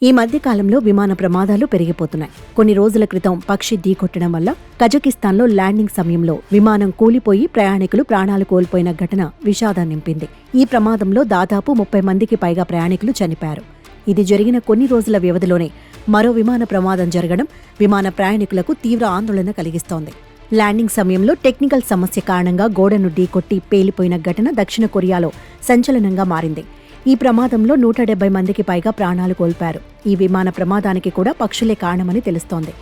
ఈ మధ్య కాలంలో విమాన ప్రమాదాలు పెరిగిపోతున్నాయి. కొన్ని రోజుల క్రితం పక్షి ఢీకొట్టడం వల్ల కజకిస్తాన్లో ల్యాండింగ్ సమయంలో విమానం కూలిపోయి ప్రయాణికులు ప్రాణాలు కోల్పోయిన ఘటన విషాదం నింపింది. ఈ ప్రమాదంలో దాదాపు 30 మందికి పైగా ప్రయాణికులు చనిపోయారు. ఇది జరిగిన కొన్ని రోజుల వ్యవధిలోనే మరో విమాన ప్రమాదం జరగడం విమాన ప్రయాణికులకు తీవ్ర ఆందోళన కలిగిస్తోంది. ల్యాండింగ్ సమయంలో టెక్నికల్ సమస్య కారణంగా గోడను ఢీకొట్టి పేలిపోయిన ఘటన దక్షిణ కొరియాలో సంచలనంగా మారింది. ఈ ప్రమాదంలో 170 మందికి పైగా ప్రాణాలు కోల్పోయారు. ఈ విమాన ప్రమాదానికి కూడా పక్షులే కారణమని తెలుస్తోంది.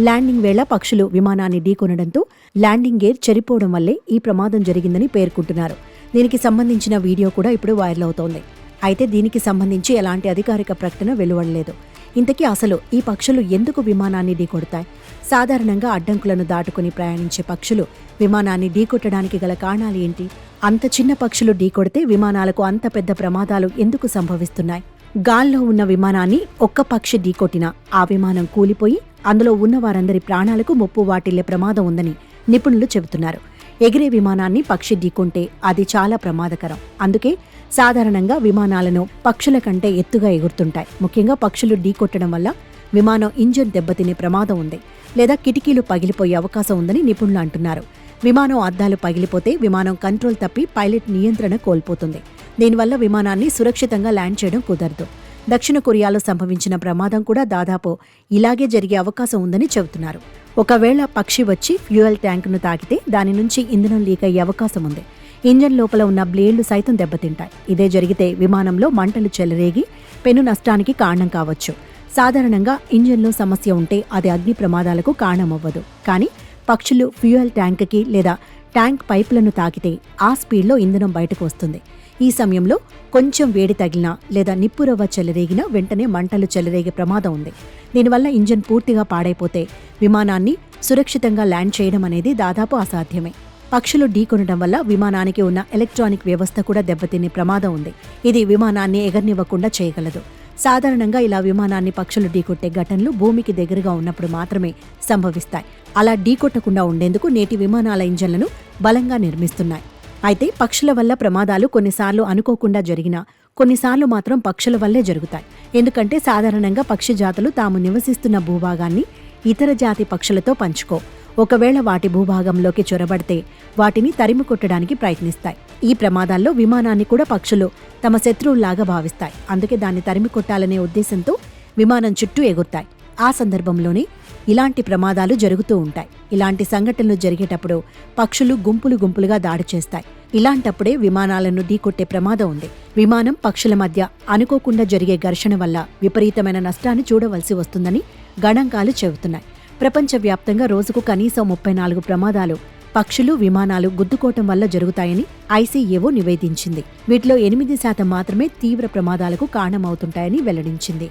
ల్యాండింగ్ వేళ పక్షులు విమానాన్ని ఢీకొనడంతో ల్యాండింగ్ గేర్ చెడిపోవడం వల్లే ఈ ప్రమాదం జరిగిందని పేర్కొంటున్నారు. దీనికి సంబంధించిన వీడియో కూడా ఇప్పుడు వైరల్ అవుతోంది. అయితే దీనికి సంబంధించి ఎలాంటి అధికారిక ప్రకటన వెలువడలేదు. ఇంతకీ అసలు ఈ పక్షులు ఎందుకు విమానాన్ని ఢీకొడతాయి? సాధారణంగా అడ్డంకులను దాటుకుని ప్రయాణించే పక్షులు విమానాన్ని ఢీకొట్టడానికి గల కారణాలు ఏంటి? అంత చిన్న పక్షులు ఢీకొడితే విమానాలకు అంత పెద్ద ప్రమాదాలు ఎందుకు సంభవిస్తున్నాయి? గాల్లో ఉన్న విమానాన్ని ఒక్క పక్షి ఢీకొట్టినా ఆ విమానం కూలిపోయి అందులో ఉన్న వారందరి ప్రాణాలకు ముప్పు వాటిల్లే ప్రమాదం ఉందని నిపుణులు చెబుతున్నారు. ఎగిరే విమానాన్ని పక్షి ఢీకొంటే అది చాలా ప్రమాదకరం. అందుకే సాధారణంగా విమానాలను పక్షుల కంటే ఎత్తుగా ఎగురుతుంటాయి. ముఖ్యంగా పక్షులు ఢీకొట్టడం వల్ల విమానం ఇంజిన్ దెబ్బతినే ప్రమాదం ఉంది, లేదా కిటికీలు పగిలిపోయే అవకాశం ఉందని నిపుణులు అంటున్నారు. విమానం అద్దాలు పగిలిపోతే విమానం కంట్రోల్ తప్పి పైలట్ నియంత్రణ కోల్పోతుంది. దీనివల్ల విమానాన్ని సురక్షితంగా ల్యాండ్ చేయడం కుదరదు. దక్షిణ కొరియాలో సంభవించిన ప్రమాదం కూడా దాదాపు ఇలాగే జరిగే అవకాశం ఉందని చెబుతున్నారు. ఒకవేళ పక్షి వచ్చి ఫ్యూయల్ ట్యాంకును తాకితే దాని నుంచి ఇంధనం లీక్ అయ్యే అవకాశం ఉంది. ఇంజన్ లోపల ఉన్న బ్లేడ్లు సైతం దెబ్బతింటాయి. ఇదే జరిగితే విమానంలో మంటలు చెలరేగి పెను నష్టానికి కారణం కావచ్చు. సాధారణంగా ఇంజన్లో సమస్య ఉంటే అది అగ్ని ప్రమాదాలకు కారణమవ్వదు. కానీ పక్షులు ఫ్యూయల్ ట్యాంక్కి లేదా ట్యాంక్ పైపులను తాకితే ఆ స్పీడ్లో ఇంధనం బయటకు వస్తుంది. ఈ సమయంలో కొంచెం వేడి తగిలినా లేదా నిప్పురవ్వ చెలరేగినా వెంటనే మంటలు చెలరేగే ప్రమాదం ఉంది. దీనివల్ల ఇంజన్ పూర్తిగా పాడైపోతే విమానాన్ని సురక్షితంగా ల్యాండ్ చేయడం అనేది దాదాపు అసాధ్యమే. పక్షులు ఢీకొనడం వల్ల విమానానికి ఉన్న ఎలక్ట్రానిక్ వ్యవస్థ కూడా దెబ్బతినే ప్రమాదం ఉంది. ఇది విమానాన్ని ఎగరనివ్వకుండా చేయగలదు. సాధారణంగా ఇలా విమానాన్ని పక్షులు ఢీకొట్టే ఘటనలు భూమికి దగ్గరగా ఉన్నప్పుడు మాత్రమే సంభవిస్తాయి. అలా ఢీకొట్టకుండా ఉండేందుకు నేటి విమానాల ఇంజన్లను బలంగా నిర్మిస్తున్నాయి. అయితే పక్షుల వల్ల ప్రమాదాలు కొన్నిసార్లు అనుకోకుండా జరిగినా కొన్నిసార్లు మాత్రం పక్షుల వల్లే జరుగుతాయి. ఎందుకంటే సాధారణంగా పక్షి జాతులు తాము నివసిస్తున్న భూభాగాన్ని ఇతర జాతి పక్షులతో పంచుకో. ఒకవేళ వాటి భూభాగంలోకి చొరబడితే వాటిని తరిమి కొట్టడానికి ప్రయత్నిస్తాయి. ఈ ప్రమాదాల్లో విమానాన్ని కూడా పక్షులు తమ శత్రువుల్లాగా భావిస్తాయి. అందుకే దాన్ని తరిమి కొట్టాలనే ఉద్దేశంతో విమానం చుట్టూ ఎగురుతాయి. ఆ సందర్భంలోనే ఇలాంటి ప్రమాదాలు జరుగుతూ ఉంటాయి. ఇలాంటి సంఘటనలు జరిగేటప్పుడు పక్షులు గుంపులుగా దాడి చేస్తాయి. ఇలాంటప్పుడే విమానాలను ఢీకొట్టే ప్రమాదం ఉంది. విమానం పక్షుల మధ్య అనుకోకుండా జరిగే ఘర్షణ వల్ల విపరీతమైన నష్టాన్ని చూడవలసి వస్తుందని గణాంకాలు చెబుతున్నాయి. ప్రపంచవ్యాప్తంగా రోజుకు కనీసం 34 ప్రమాదాలు పక్షులు, విమానాలు గుద్దుకోవటం వల్ల జరుగుతాయని ICAO నివేదించింది. వీటిలో 8% మాత్రమే తీవ్ర ప్రమాదాలకు కారణమవుతుంటాయని వెల్లడించింది.